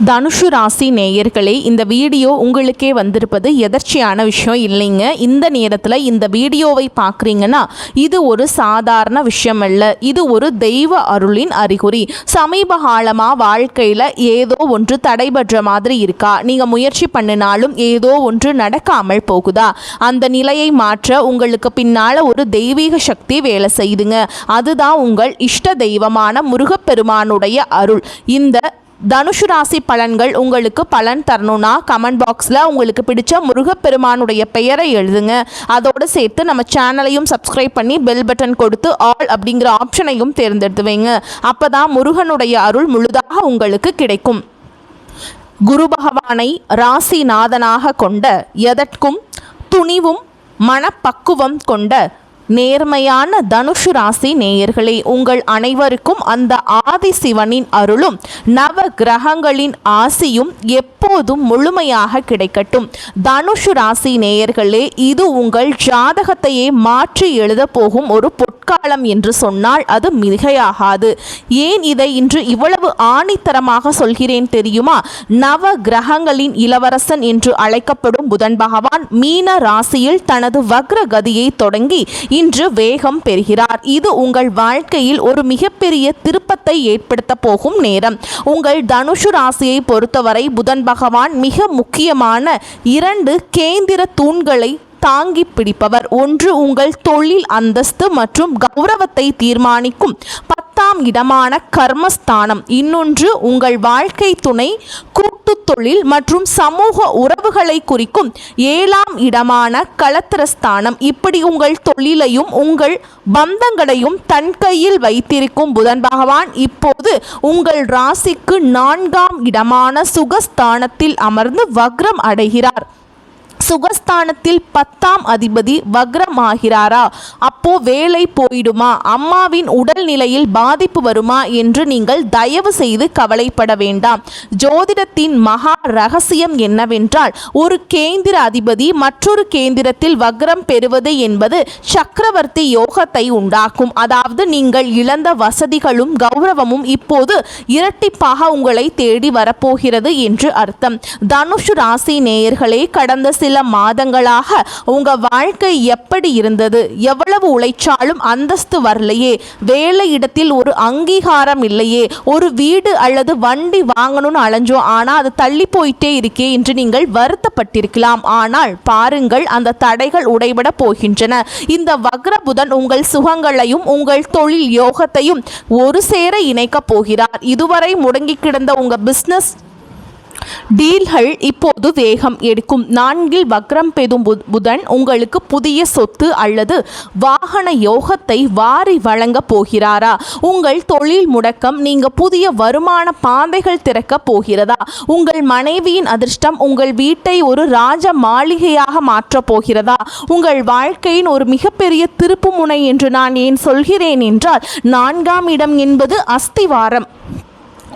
தனுஷு ராசி நேயர்களே, இந்த வீடியோ உங்களுக்கே வந்திருப்பது எதர்ச்சியான விஷயம் இல்லைங்க. இந்த நேரத்தில் இந்த வீடியோவை பார்க்குறீங்கன்னா இது ஒரு சாதாரண விஷயம் அல்ல, இது ஒரு தெய்வ அருளின் அறிகுறி. சமீப காலமாக வாழ்க்கையில் ஏதோ ஒன்று தடைபடுற மாதிரி இருக்கா? நீங்கள் முயற்சி பண்ணினாலும் ஏதோ ஒன்று நடக்காமல் போகுதா? அந்த நிலையை மாற்ற உங்களுக்கு பின்னால் ஒரு தெய்வீக சக்தி வேலை செய்யுதுங்க. அதுதான் உங்கள் இஷ்ட தெய்வமான முருகப்பெருமானுடைய அருள். இந்த தனுஷு ராசி பலன்கள் உங்களுக்கு பலன் தரணும்னா கமெண்ட் பாக்ஸில் உங்களுக்கு பிடிச்ச முருகப்பெருமானுடைய பெயரை எழுதுங்க. அதோடு சேர்த்து நம்ம சேனலையும் சப்ஸ்கிரைப் பண்ணி பெல் பட்டன் கொடுத்து ஆல் அப்படிங்கிற ஆப்ஷனையும் தேர்ந்தெடுத்து வைங்க. அப்போ தான் முருகனுடைய அருள் முழுதாக உங்களுக்கு கிடைக்கும். குரு பகவானை ராசிநாதனாக கொண்ட, எதற்கும் துணிவும் மனப்பக்குவம் கொண்ட நேர்மையான தனுஷு ராசி நேயர்களே, உங்கள் அனைவருக்கும் அந்த ஆதி சிவனின் அருளும் நவ கிரகங்களின் ஆசியும் எப்போதும் முழுமையாக கிடைக்கட்டும். தனுஷு ராசி நேயர்களே, இது உங்கள் ஜாதகத்தையே மாற்றி எழுத போகும் ஒரு பொற்காலம் என்று சொன்னால் அது மிகையாகாது. ஏன் இதை இன்று இவ்வளவு ஆணித்தரமாக சொல்கிறேன் தெரியுமா? நவ கிரகங்களின் இளவரசன் என்று அழைக்கப்படும் புதன் பகவான் மீன ராசியில் தனது வக்ர கதியை தொடங்கி இன்று வேகம் பெறுகிறார். இது உங்கள் வாழ்க்கையில் ஒரு மிகப்பெரிய திருப்பத்தை ஏற்படுத்த போகும் நேரம். உங்கள் தனுஷு ராசியை பொறுத்தவரை புதன் பகவான் மிக முக்கியமான 2 கேந்திர தூண்களை தாங்கி பிடிப்பவர். ஒன்று உங்கள் தொழில் அந்தஸ்து மற்றும் கௌரவத்தை தீர்மானிக்கும் 10ஆம் இடமான கர்மஸ்தானம். இன்னொன்று உங்கள் வாழ்க்கை துணை, கூட்டு தொழில் மற்றும் சமூக உறவுகளை குறிக்கும் 7ஆம் இடமான களத்திரஸ்தானம். இப்படி உங்கள் தொழிலையும் உங்கள் பந்தங்களையும் தன் கையில் வைத்திருக்கும் புதன் பகவான் இப்போது உங்கள் ராசிக்கு 4ஆம் இடமான சுகஸ்தானத்தில் அமர்ந்து வக்ரம் அடைகிறார். சுகஸ்தானத்தில் 10ஆம் அதிபதி வக்ரமாகிறாரா? அப்போ வேலை போயிடுமா, அம்மாவின் உடல் நிலையில் பாதிப்பு வருமா என்று நீங்கள் தயவு செய்து கவலைப்பட வேண்டாம். ஜோதிடத்தின் மகா ரகசியம் என்னவென்றால், ஒரு கேந்திர அதிபதி மற்றொரு கேந்திரத்தில் வக்ரம் பெறுவது என்பது சக்கரவர்த்தி யோகத்தை உண்டாக்கும். அதாவது நீங்கள் இழந்த வசதிகளும் கௌரவமும் இப்போது இரட்டிப்பாக உங்களை தேடி வரப்போகிறது என்று அர்த்தம். தனுஷு ராசி நேயர்களே, கடந்த சில மாதங்களாக உங்க வாழ்க்கை எப்படி இருந்தது? எவ்வளவு உழைச்சாலும் அந்தஸ்து வரலையே, வேலை இடத்தில் ஒரு அங்கீகாரம் இல்லையே, ஒரு வீடு அல்லது வண்டி வாங்கணும்னு அலைஞ்சோம் ஆனா அது தள்ளி போயிட்டே இருக்கே என்று நீங்கள் வருத்தப்பட்டிருக்கலாம். ஆனால் பாருங்கள், அந்த தடைகள் உடைபட போகின்றன. இந்த வக்ர புதன் உங்கள் சுகங்களையும் உங்கள் தொழில் யோகத்தையும் ஒரு சேர இணைக்க போகிறார். இதுவரை முடங்கி கிடந்த உங்க பிசினஸ் டீல்கள் இப்போது வேகம் எடுக்கும். 4இல் வக்ரம் பெறும் புதன் உங்களுக்கு புதிய சொத்து அல்லது வாகன யோகத்தை வாரி வழங்க போகிறாரா? உங்கள் தொழில் முடக்கம் நீங்க புதிய வருமான பாதைகள் திறக்க போகிறதா? உங்கள் மனைவியின் அதிர்ஷ்டம் உங்கள் வீட்டை ஒரு ராஜ மாளிகையாக மாற்றப் போகிறதா? உங்கள் வாழ்க்கையின் ஒரு மிகப்பெரிய திருப்பு முனை என்று நான் ஏன் சொல்கிறேன் என்றால், 4ஆம் இடம் என்பது அஸ்திவாரம்.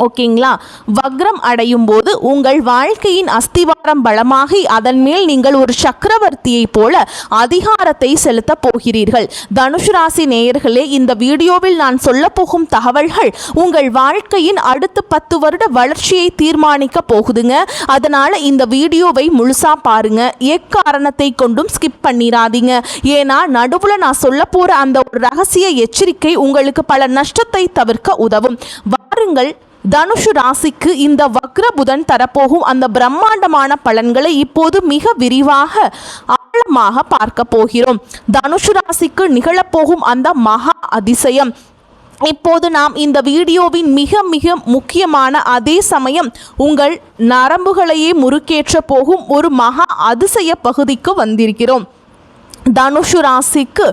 ஓகேங்களா? வக்ரம் அடையும் போது உங்கள் வாழ்க்கையின் அஸ்திவாரம் பலமாகி அதன் மேல் நீங்கள் ஒரு சக்கரவர்த்தியை போல அதிகாரத்தை செலுத்த போகிறீர்கள். தனுஷு ராசி நேயர்களே, இந்த வீடியோவில் நான் சொல்ல போகும் தகவல்கள் உங்கள் வாழ்க்கையின் அடுத்த 10 வருட வளர்ச்சியை தீர்மானிக்க போகுதுங்க. அதனால இந்த வீடியோவை முழுசா பாருங்க. எக்காரணத்தை கொண்டும் ஸ்கிப் பண்ணிடாதீங்க. ஏன்னா நடுவில் நான் சொல்ல போற அந்த ஒரு ரகசிய எச்சரிக்கை உங்களுக்கு பல நஷ்டத்தை தவிர்க்க உதவும். வாருங்கள், தனுஷு ராசிக்கு இந்த வக்ர புதன் தரப்போகும் அந்த பிரம்மாண்டமான பலன்களை இப்போது மிக விரிவாக ஆழமாக பார்க்க போகிறோம். தனுஷு ராசிக்கு நிகழப்போகும் அந்த மகா அதிசயம் இப்போது நாம் இந்த வீடியோவின் மிக மிக முக்கியமான, அதே சமயம் உங்கள் நரம்புகளையே முறுக்கேற்ற போகும் ஒரு மகா அதிசய பகுதிக்கு வந்திருக்கிறோம். தனுஷு ராசிக்கு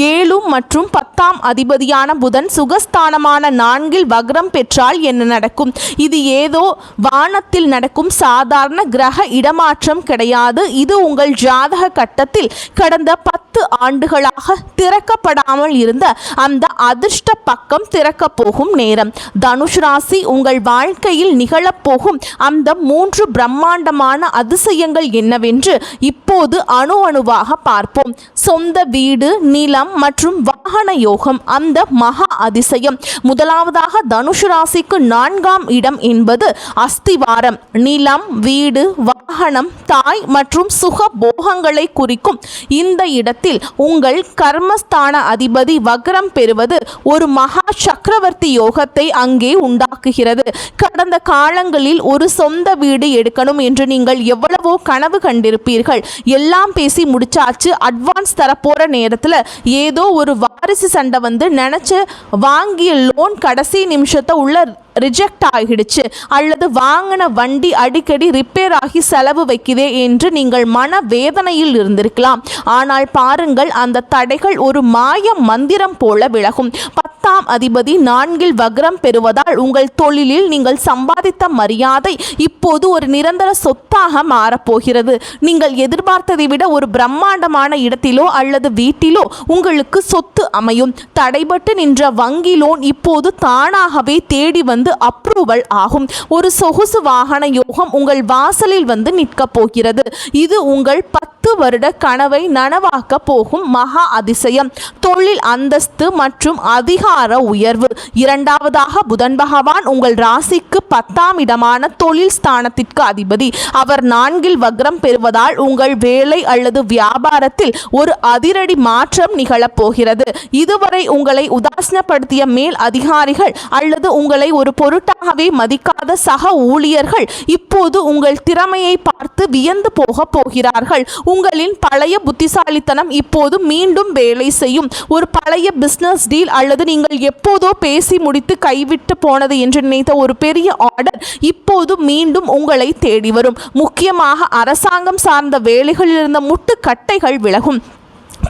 7 மற்றும் 10ஆம் அதிபதியான புதன் சுகஸ்தானமான 4இல் வக்ரம் பெற்றால் என்ன நடக்கும்? இது ஏதோ வானத்தில் நடக்கும் சாதாரண கிரக இடமாற்றம் கிடையாது. இது உங்கள் ஜாதக கட்டத்தில் கடந்த 10 ஆண்டுகளாக திறக்கப்படாமல் இருந்த அந்த அதிர்ஷ்ட பக்கம் திறக்க போகும் நேரம். தனுஷு ராசி, உங்கள் வாழ்க்கையில் நிகழப்போகும் அந்த 3 பிரம்மாண்டமான அதிசயங்கள் என்னவென்று இப்போது அணு அணுவாக பார்ப்போம். சொந்த வீடு, நிலம் மற்றும் வாகன யோகம். அந்த மகா அதிசயம். முதலாவதாக தனுசு ராசிக்கு 4ஆம் இடம் என்பது அஸ்திவாரம். நிலம், வீடு, வாகனம், தாய் மற்றும் சுக போகங்களை குறிக்கும் இந்த இடத்தில் உங்கள் கர்மஸ்தான அதிபதி வக்ரம் பெறுவது ஒரு மகா சக்கரவர்த்தி யோகத்தை அங்கே உண்டாக்குகிறது. கடந்த காலங்களில் ஒரு சொந்த வீடு எடுக்கணும் என்று நீங்கள் எவ்வளவோ கனவு கண்டிருப்பீர்கள். எல்லாம் பேசி முடிச்சாச்சு, அட்வான்ஸ் தரப்போற நேரத்தில் ஏதோ ஒரு வாரிசு சண்டை வந்து நினைச்சு வாங்கிய லோன் கடைசி நிமிஷத்தை உள்ள ரிஜெக்ட் ஆகிடுச்சு, அல்லது வாங்கின வண்டி அடிக்கடி ரிப்பேர் ஆகி செலவு வைக்குதே என்று நீங்கள் மன வேதனையில் இருந்திருக்கலாம். ஆனால் பாருங்கள், அந்த தடைகள் ஒரு மாய மந்திரம் போல விலகும். 10ஆம் அதிபதி 4இல் வக்ரம் பெறுவதால் உங்கள் தொழிலில் நீங்கள் சம்பாதித்த மரியாதை இப்போது ஒரு நிரந்தர சொத்தாக மாறப்போகிறது. நீங்கள் எதிர்பார்த்ததை விட ஒரு பிரம்மாண்டமான இடத்திலோ அல்லது வீட்டிலோ உங்களுக்கு சொத்து அமையும். தடைபட்டு நின்ற வங்கி லோன் இப்போது தானாகவே தேடி வந்து அப்ரூவல் ஆகும். ஒரு சொகுசு வாகன யோகம் உங்கள் வாசலில் வந்து நிற்க போகிறது. இது உங்கள் 10 வருட கனவை நனவாக்க போகும் மகா அதிசயம். தொழில் அந்தஸ்து மற்றும் அதிகார உயர்வு. இரண்டாவதாக புதன் பகவான் உங்கள் ராசிக்கு 10ஆம் இடமான தொழில் ஸ்தானத்திற்கு அதிபதி. அவர் 4இல் வக்ரம் பெறுவதால் உங்கள் வேலை அல்லது வியாபாரத்தில் ஒரு அதிரடி மாற்றம் நிகழப்போகிறது. இதுவரை உங்களை உதாசீனப்படுத்திய மேல் அதிகாரிகள் அல்லது உங்களை ஒரு பொருட்டாகவே மதிக்காத சக ஊழியர்கள் இப்போது உங்கள் திறமையை பார்த்து வியந்து போகிறார்கள். உங்களின் பழைய புத்திசாலித்தனம் இப்போது மீண்டும் வேலை செய்யும். ஒரு பழைய பிசினஸ் டீல் அல்லது நீங்கள் எப்போதோ பேசி முடித்து கைவிட்டு போனது என்று நினைத்த ஒரு பெரிய ஆர்டர் இப்போது மீண்டும் உங்களை தேடி வரும். முக்கியமாக அரசாங்கம் சார்ந்த வேலைகளில் இருந்த முட்டுக்கட்டைகள் விலகும்.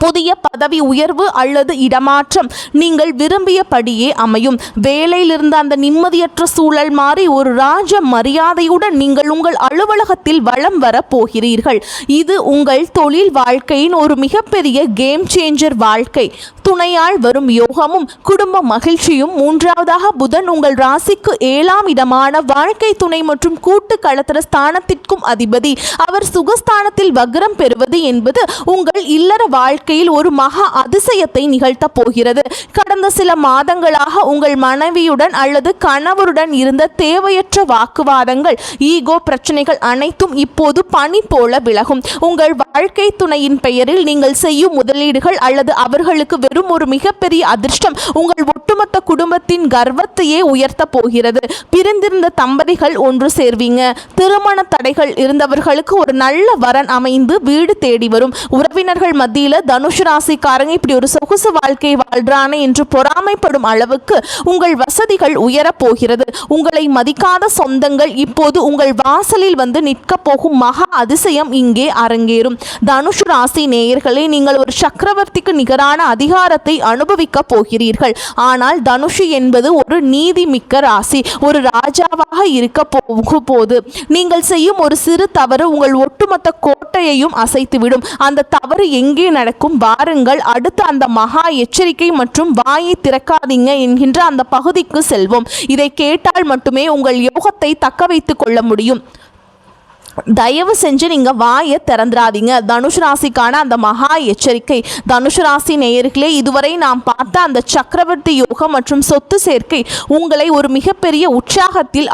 புதிய பதவி உயர்வு அல்லது இடமாற்றம் நீங்கள் விரும்பியபடியே அமையும். வேலையில் இருந்த அந்த நிம்மதியற்ற சூழல் மாறி ஒரு ராஜ மரியாதையுடன் நீங்கள் உங்கள் அலுவலகத்தில் வலம் வர போகிறீர்கள். இது உங்கள் தொழில் வாழ்க்கையின் ஒரு மிகப்பெரிய கேம் சேஞ்சர். வாழ்க்கை துணையால் வரும் யோகமும் குடும்ப மகிழ்ச்சியும். மூன்றாவதாக புதன் உங்கள் ராசிக்கு 7ஆம் இடமான வாழ்க்கை துணை மற்றும் கூட்டு களத்திர ஸ்தானத்திற்கும் அதிபதி. அவர் சுகஸ்தானத்தில் வக்ரம் பெறுவது என்பது உங்கள் இல்லற வாழ்க்கையில் ஒரு மகா அதிசயத்தை நிகழ்த்த போகிறது. கடந்த சில மாதங்களாக உங்கள் மனைவியுடன் அல்லது கணவருடன் இருந்த தேவையற்ற வாக்குவாதங்கள், ஈகோ பிரச்சனைகள் அனைத்தும் இப்போது பனி போல விலகும். உங்கள் வாழ்க்கை துணையின் பெயரில் நீங்கள் செய்யும் முதலீடுகள் அல்லது அவர்களுக்கு வெறும் ஒரு மிகப்பெரிய அதிர்ஷ்டம் உங்கள் ஒட்டுமொத்த குடும்பத்தின் கர்வத்தையே உயர்த்த போகிறது. பிரிந்திருந்த தம்பதிகள் ஒன்று சேர்வீங்க. திருமண தடைகள் இருந்தவர்களுக்கு ஒரு நல்ல வரன் அமைந்து வீடு தேடி வரும். உறவினர்கள் மத்தியில் தனுசு ராசிக்காரங்க இப்படி ஒரு சொகுசு வாழ்க்கை வாழ்றானே என்று பொறாமைப்படும் அளவுக்கு உங்கள் வசதிகள் உயரப் போகிறது. உங்களை மதிக்காத சொந்தங்கள் இப்போது உங்கள் வாசலில் வந்து நிற்க போகும் மகா அதிசயம் இங்கே அரங்கேறும். தனுசு ராசி நேயர்களே, நீங்கள் ஒரு சக்கரவர்த்திக்கு நிகரான அதிகாரத்தை அனுபவிக்க போகிறீர்கள். ஆனால் தனுஷு என்பது ஒரு நீதி மிக்க ராசி. ஒரு ராஜாவாக இருக்க போது நீங்கள் செய்யும் ஒரு சிறு தவறு உங்கள் ஒட்டுமொத்த கோட்டையையும் அசைத்துவிடும். அந்த தவறு எங்கே நடக்கும்? வாருங்கள், அடுத்த அந்த மகா எச்சரிக்கை மற்றும் வாயை திறக்காதீங்க என்கின்ற அந்த பகுதிக்கு செல்வோம். இதை கேட்டால் மட்டுமே உங்கள் யோகத்தை தக்க வைத்துக் கொள்ள முடியும். தயவு செஞ்சு நீங்கள் வாயை திறந்துடாதீங்க. தனுஷ் ராசிக்கான அந்த மகா எச்சரிக்கை. தனுஷ் ராசி நேயர்களே, இதுவரை நாம் பார்த்த அந்த சக்கரவர்த்தி யோகம் மற்றும் சொத்து சேர்க்கை உங்களை ஒரு மிகப்பெரிய உற்சாகத்தில்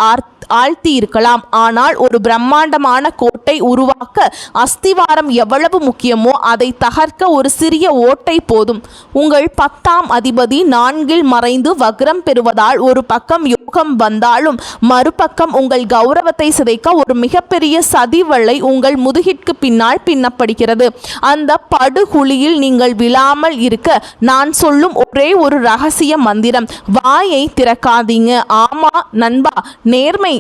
ஆழ்த்தி இருக்கலாம். ஆனால் ஒரு பிரம்மாண்டமான கோட்டை உருவாக்க அஸ்திவாரம் எவ்வளவு முக்கியமோ அதை தகர்க்க ஒரு சிறிய ஓட்டை போதும். உங்கள் 10ஆம் அதிபதி 4இல் மறைந்து வக்ரம் பெறுவதால் ஒரு பக்கம் யோகம் வந்தாலும் மறுபக்கம் உங்கள் கௌரவத்தை சிதைக்க ஒரு மிகப்பெரிய சதிவலை உங்கள் முதுகிற்கு பின்னால் பின்னப்படுகிறது. அந்த படுகுழியில் நீங்கள் விழாமல் இருக்க நான் சொல்லும் ஒரே ஒரு ரகசிய மந்திரம்: வாயை திறக்காதீங்க. ஆமா நண்பா, நேர்மை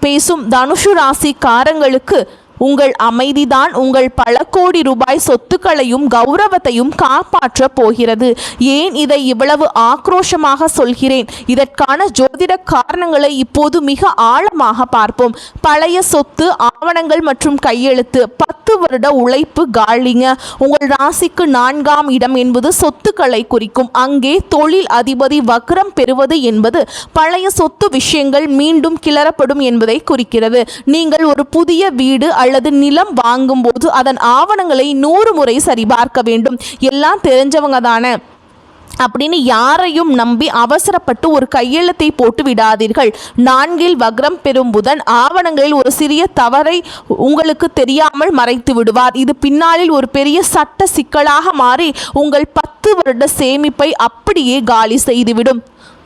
பேசும் தனுஷு ராசிக்காரங்களுக்கு உங்கள் அமைதிதான் உங்கள் பல கோடி ரூபாய் சொத்துக்களையும் கௌரவத்தையும் காப்பாற்ற போகிறது. ஏன் இதை இவ்வளவு ஆக்ரோஷமாக சொல்கிறேன்? இதற்கான ஜோதிட காரணங்களை இப்போது மிக ஆழமாக பார்ப்போம். பழைய சொத்து, ஆவணங்கள் மற்றும் கையெழுத்து, 10 வருட உழைப்பு காலிங்க. உங்கள் ராசிக்கு 4ஆம் இடம் என்பது சொத்துக்களை குறிக்கும். அங்கே தொழில் அதிபதி வக்ரம் பெறுவது என்பது பழைய சொத்து விஷயங்கள் மீண்டும் கிளறப்படும் என்பதை குறிக்கிறது. நீங்கள் ஒரு புதிய வீடு அல்லது நிலம் வாங்கும்போது அதன் ஆவணங்களை 100 முறை சரிபார்க்க வேண்டும். எல்லாம் தெரிஞ்சவங்க தானே அப்படின்னு யாரையும் நம்பி அவசரப்பட்டு ஒரு கையெழுத்தை போட்டு விடாதீர்கள். 4 வக்ரம் பெறும் புதன் ஆவணங்களில் ஒரு சிறிய தவறை உங்களுக்கு தெரியாமல் மறைத்து விடுவார். இது பின்னாளில் ஒரு பெரிய சட்ட சிக்கலாக மாறி உங்கள் 10 வருட சேமிப்பை அப்படியே காலி செய்துவிடும்.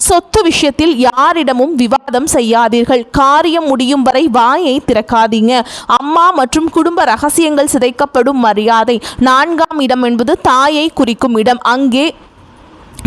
சொத்து விஷயத்தில் யாரிடமும் விவாதம் செய்யாதீர்கள். காரியம் முடியும் வரை வாயை திறக்காதீங்க. அம்மா மற்றும் குடும்ப ரகசியங்கள் சிதைக்கப்படும். மரியாதை. 4ஆம் இடம் என்பது தாயை குறிக்கும் இடம். அங்கே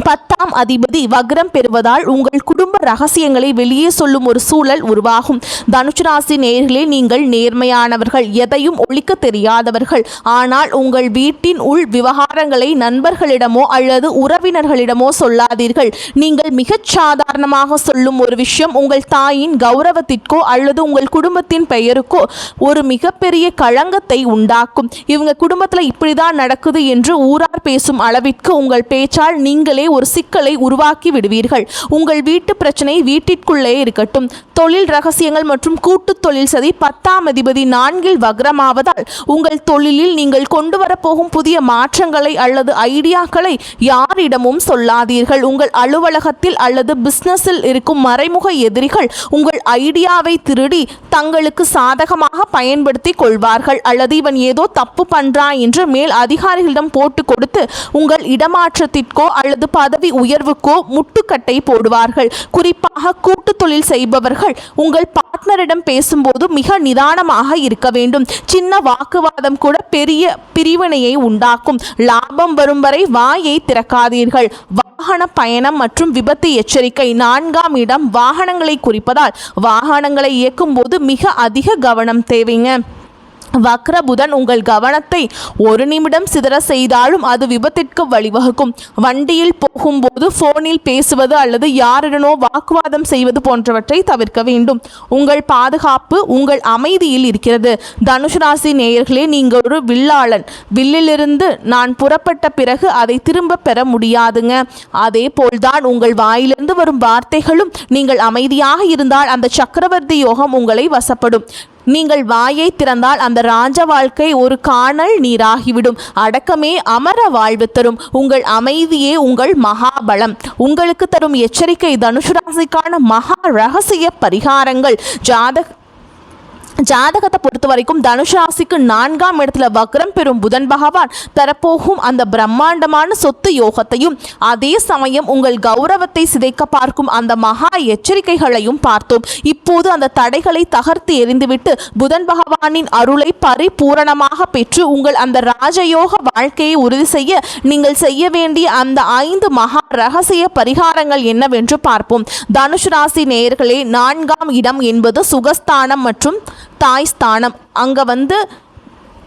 10ஆம் அதிபதி வக்ரம் பெறுவதால் உங்கள் குடும்ப ரகசியங்களை வெளியே சொல்லும் ஒரு சூழல் உருவாகும். தனுசு ராசி நேயர்களே, நீங்கள் நேர்மையானவர்கள், எதையும் ஒழிக்க தெரியாதவர்கள். ஆனால் உங்கள் வீட்டின் உள் விவகாரங்களை நண்பர்களிடமோ அல்லது உறவினர்களிடமோ சொல்லாதீர்கள். நீங்கள் மிகச் சாதாரணமாக சொல்லும் ஒரு விஷயம் உங்கள் தாயின் கௌரவத்திற்கோ அல்லது உங்கள் குடும்பத்தின் பெயருக்கோ ஒரு மிகப்பெரிய களங்கத்தை உண்டாக்கும். இவங்க குடும்பத்தில் இப்படிதான் நடக்குது என்று ஊரார் பேசும் அளவிற்கு உங்கள் பேச்சால் நீங்களே ஒரு சிக்கலை உருவாக்கி விடுவீர்கள். உங்கள் வீட்டு பிரச்சனை வீட்டிற்குள்ளே இருக்கட்டும். தொழில் ரகசியங்கள் மற்றும் கூட்டு தொழில் சதி 10ஆம் அதிபதி 4 வக்ரமாவதால் உங்கள் தொழிலில் நீங்கள் கொண்டு வரப்போகும் புதிய மாற்றங்களை அல்லது ஐடியாக்களை யாரிடமும் சொல்லாதீர்கள். உங்கள் அலுவலகத்தில் அல்லது பிசினஸில் இருக்கும் மறைமுக எதிரிகள் உங்கள் ஐடியாவை திருடி தங்களுக்கு சாதகமாக பயன்படுத்தி கொள்வார்கள். அல்லது இவன் ஏதோ தப்பு பண்றான் என்று மேல் அதிகாரிகளிடம் போட்டு கொடுத்து உங்கள் இடமாற்றத்திற்கோ அல்லது பதவி உயர்வுக்கோ முட்டுக்கட்டை போடுவார்கள். குறிப்பாக கூட்டு தொழில் செய்பவர்கள் உங்கள் பார்ட்னரிடம் பேசும்போது மிக நிதானமாக இருக்க வேண்டும். சின்ன வாக்குவாதம் கூட பெரிய பிரிவினையை உண்டாக்கும். லாபம் வரும் வரை வாயை திறக்காதீர்கள். வாகன பயணம் மற்றும் விபத்து எச்சரிக்கை. 4ஆம் இடம் வாகனங்களை குறிப்பதால் வாகனங்களை இயக்கும் போது மிக அதிக கவனம் தேவைங்க. வக்ர புதன் உங்கள் கவனத்தை ஒரு நிமிடம் சிதற செய்தாலும் அது விபத்திற்கு வழிவகுக்கும். வண்டியில் போகும்போது போனில் பேசுவது அல்லது யாரிடனோ வாக்குவாதம் செய்வது போன்றவற்றை தவிர்க்க வேண்டும். உங்கள் பாதுகாப்பு உங்கள் அமைதியில் இருக்கிறது. தனுசு ராசி நேயர்களே, நீங்கள் ஒரு வில்லாளன். வில்லிலிருந்து நான் புறப்பட்ட பிறகு அதை திரும்ப பெற முடியாதுங்க. அதே போல்தான் உங்கள் வாயிலிருந்து வரும் வார்த்தைகளும். நீங்கள் அமைதியாக இருந்தால் அந்த சக்கரவர்த்தி யோகம் உங்களை வசப்படும். நீங்கள் வாயை திறந்தால் அந்த ராஜ வாழ்க்கை ஒரு காணல் நீராகிவிடும். அடக்கமே அமர வாழ்வு தரும். உங்கள் அமைதியே உங்கள் மகாபலம். உங்களுக்கு தரும் எச்சரிக்கை, தனுசு ராசிக்கான மகா ரகசிய பரிகாரங்கள். ஜாதகத்தை பொறுத்த வரைக்கும் தனுசு ராசிக்கு 4ஆம் இடத்துல வக்ரம் பெறும் புதன் பகவான் தரப்போகும் அந்த பிரம்மாண்டமான சொத்து யோகத்தையும் அதே சமயம் உங்கள் கௌரவத்தை சிதைக்க பார்க்கும் அந்த மகா எச்சரிக்கைகளையும் பார்த்தோம். இப்போது அந்த தடைகளை தகர்த்து எறிந்துவிட்டு புதன் பகவானின் அருளை பரிபூரணமாக பெற்று உங்கள் அந்த ராஜயோக வாழ்க்கையை உறுதி செய்ய நீங்கள் செய்ய வேண்டிய அந்த 5 மகா ரகசிய பரிகாரங்கள் என்னவென்று பார்ப்போம். தனுசு ராசி நேயர்களே, 4ஆம் இடம் என்பது சுகஸ்தானம் மற்றும் தாய் ஸ்தானம். அங்கே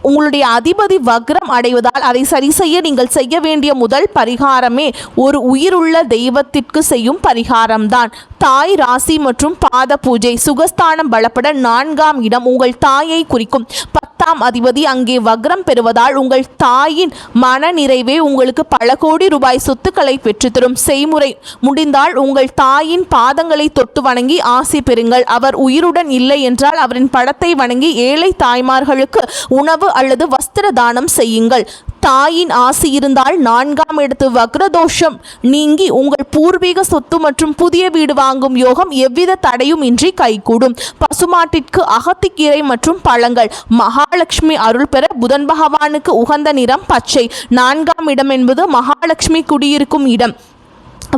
உங்களுடைய அதிபதி வக்ரம் அடைவதால் அதை சரி செய்ய நீங்கள் செய்ய வேண்டிய முதல் பரிகாரமே ஒரு உயிருள்ள தெய்வத்திற்கு செய்யும் பரிகாரம்தான். தாய் ராசி மற்றும் பாத பூஜை. சுகஸ்தானம் பலப்பட 4ஆம் இடம் உங்கள் தாயை குறிக்கும். 10ஆம் அதிபதி அங்கே வக்ரம் பெறுவதால் உங்கள் தாயின் மன நிறைவே உங்களுக்கு பல கோடி ரூபாய் சொத்துக்களை பெற்றுத்தரும். செய்முறை: முடிந்தால் உங்கள் தாயின் பாதங்களை தொட்டு வணங்கி ஆசி பெறுங்கள். அவர் உயிருடன் இல்லை என்றால் அவரின் படத்தை வணங்கி ஏழை தாய்மார்களுக்கு உணவு அல்லது வஸ்திர தானம் செய்யுங்கள். தாயின் ஆசி இருந்தால் 4ஆம் இடத்து வக்ரதோஷம் நீங்கி உங்கள் பூர்வீக சொத்து மற்றும் புதிய வீடு வாங்கும் யோகம் எவ்வித தடையும் இன்றி கைகூடும். பசுமாட்டிற்கு அகத்திக்கீரை மற்றும் பழங்கள். மகாலட்சுமி அருள் பெற புதன் பகவானுக்கு உகந்த நிறம் பச்சை. 4ஆம் இடம் என்பது மகாலட்சுமி குடியிருக்கும் இடம்.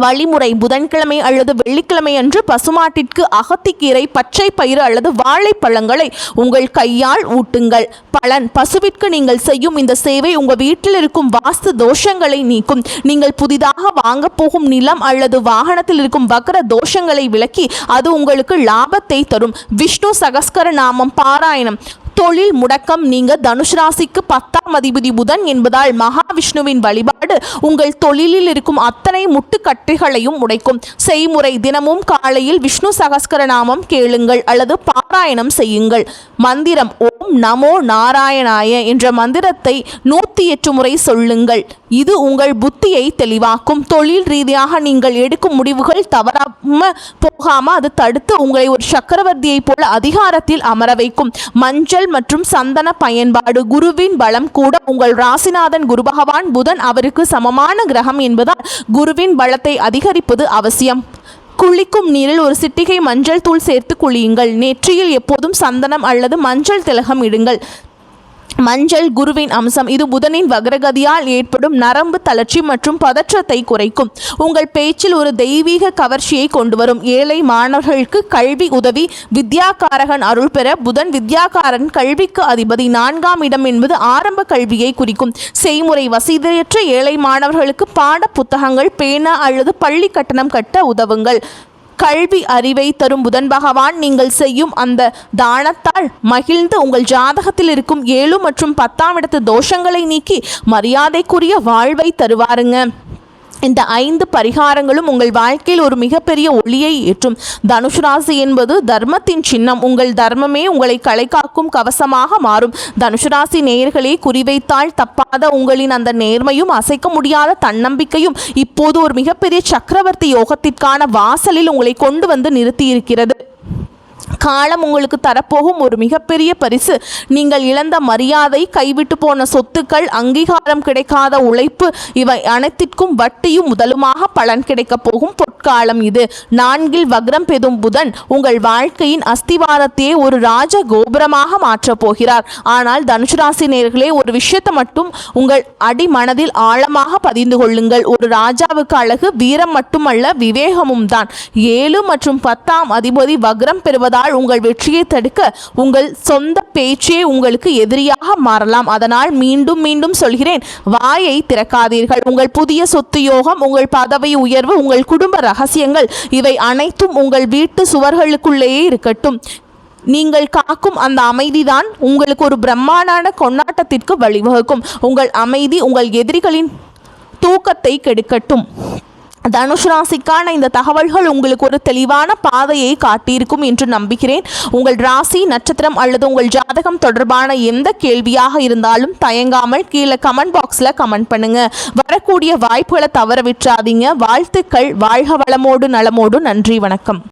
வழிமுறை: புதன்கிழமை அல்லது வெள்ளிக்கிழமை அன்று பசுமாட்டிற்கு அகத்திக்கீரை, பச்சை பயிறு அல்லது வாழைப்பழங்களை உங்கள் கையால் ஊட்டுங்கள். பலன்: பசுவிற்கு நீங்கள் செய்யும் இந்த சேவை உங்கள் வீட்டில் இருக்கும் வாஸ்து தோஷங்களை நீக்கும். நீங்கள் புதிதாக வாங்க போகும் நிலம் அல்லது வாகனத்தில் இருக்கும் வக்ர தோஷங்களை விலக்கி அது உங்களுக்கு லாபத்தை தரும். விஷ்ணு சகஸ்கர நாமம் பாராயணம். தொழில் முடக்கம் நீங்க. தனுசு ராசிக்கு 10ஆம் அதிபதி புதன் என்பதால் மகாவிஷ்ணுவின் வழிபாடு உங்கள் தொழிலில் இருக்கும் அத்தனை முட்டுக்கட்டைகளையும் உடைக்கும். செய்முறை: தினமும் காலையில் விஷ்ணு சகஸ்கர நாமம் கேளுங்கள் அல்லது பாராயணம் செய்யுங்கள். மந்திரம்: ஓம் ஓம் நமோ நாராயணாய என்ற மந்திரத்தை 108 முறை சொல்லுங்கள். இது உங்கள் புத்தியை தெளிவாக்கும். தொழில் ரீதியாக நீங்கள் எடுக்கும் முடிவுகள் தவறாம போகாம அது தடுத்து உங்களை ஒரு சக்கரவர்த்தியை போல அதிகாரத்தில் அமர வைக்கும். மஞ்சள் மற்றும் சந்தன பயன்பாடு. குருவின் பலம் கூட. உங்கள் ராசிநாதன் குரு பகவான் புதன் அவருக்கு சமமான கிரகம் என்பதால் குருவின் பலத்தை அதிகரிப்பது அவசியம். குளிக்கும் நீரில் ஒரு சிட்டிகை மஞ்சள் தூள் சேர்த்து குளியுங்கள். நெற்றியில் எப்போதும் சந்தனம் அல்லது மஞ்சள் திலகம் இடுங்கள். மஞ்சள் குருவின் அம்சம். இது புதனின் வக்ரகதியால் ஏற்படும் நரம்பு தளர்ச்சி மற்றும் பதற்றத்தை குறைக்கும். உங்கள் பேச்சில் ஒரு தெய்வீக கவர்ச்சியை கொண்டு வரும். ஏழை மாணவர்களுக்கு கல்வி உதவி. வித்யாகாரகன் அருள் பெற. புதன் வித்யாகாரன் கல்விக்கு அதிபதி. 4ஆம் இடம் என்பது ஆரம்ப கல்வியை குறிக்கும். செய்முறை. வசதியற்ற ஏழை மாணவர்களுக்கு பாட புத்தகங்கள், பேனா அல்லது பள்ளி கட்டணம் கட்ட உதவுங்கள். கல்வி அறிவை தரும் புதன் பகவான் நீங்கள் செய்யும் அந்த தானத்தால் மகிழ்ந்து உங்கள் ஜாதகத்தில் இருக்கும் 7 மற்றும் 10ஆம் இடத்து தோஷங்களை நீக்கி மரியாதைக்குரிய வாழ்வை தருவாருங்க. இந்த 5 பரிகாரங்களும் உங்கள் வாழ்க்கையில் ஒரு மிகப்பெரிய ஒளியை ஏற்றும். தனுசு ராசி என்பது தர்மத்தின் சின்னம். உங்கள் தர்மமே உங்களை களைகாக்கும் கவசமாக மாறும். தனுசு ராசி நேயர்களே, குறிவைத்தால் தப்பாத உங்களின் அந்த நேர்மையும் அசைக்க முடியாத தன்னம்பிக்கையும் இப்போது ஒரு மிகப்பெரிய சக்கரவர்த்தி யோகத்திற்கான வாசலில் உங்களை கொண்டு வந்து நிறுத்தியிருக்கிறது. காலம் உங்களுக்கு தரப்போகும் ஒரு மிகப்பெரிய பரிசு. நீங்கள் இழந்த மரியாதை, கைவிட்டு போன சொத்துக்கள், அங்கீகாரம் கிடைக்காத உழைப்பு, இவை அனைத்திற்கும் வட்டியும் முதலுமாக பலன் கிடைக்கப் போகும் பொற்காலம் இது. 4இல் வக்ரம் பெறும் புதன் உங்கள் வாழ்க்கையின் அஸ்திவாரத்தையே ஒரு ராஜ கோபுரமாக மாற்றப் போகிறார். ஆனால் தனுசு ராசி நேயர்களே, ஒரு விஷயத்தை மட்டும் உங்கள் அடிமனதில் ஆழமாக பதிந்து கொள்ளுங்கள். ஒரு ராஜாவுக்கு அழகு வீரம் மட்டுமல்ல, விவேகமும் தான். 7 மற்றும் 10ஆம் அதிபதி வக்ரம் பெறுவதால் உங்கள் வெற்றியை தடுக்க உங்கள் சொந்த பேச்சே உங்களுக்கு எதிரியாக மாறலாம். அதனால் மீண்டும் மீண்டும் சொல்கிறேன், வாயை திறக்காதீர்கள். உங்கள் புதிய சொத்து யோகம், உங்கள் பதவி உயர்வு, உங்கள் குடும்ப ரகசியங்கள், இவை அனைத்தும் உங்கள் வீட்டு சுவர்களுக்குள்ளேயே இருக்கட்டும். நீங்கள் காக்கும் அந்த அமைதிதான் உங்களுக்கு ஒரு பிரம்மாண்டான கொண்டாட்டத்திற்கு வழிவகுக்கும். உங்கள் அமைதி உங்கள் எதிரிகளின் தூக்கத்தை கெடுக்கட்டும். தனுசு ராசிக்கான இந்த தகவல்கள் உங்களுக்கு ஒரு தெளிவான பாதையை காட்டியிருக்கும் என்று நம்புகிறேன். உங்கள் ராசி, நட்சத்திரம் அல்லது உங்கள் ஜாதகம் தொடர்பான எந்த கேள்வியாக இருந்தாலும் தயங்காமல் கீழே கமெண்ட் பாக்ஸில் கமெண்ட் பண்ணுங்க. வரக்கூடிய வாய்ப்புகளை தவற விட்டுறாதீங்க. வாழ்த்துக்கள். வாழ்க வளமோடு நலமோடு. நன்றி, வணக்கம்.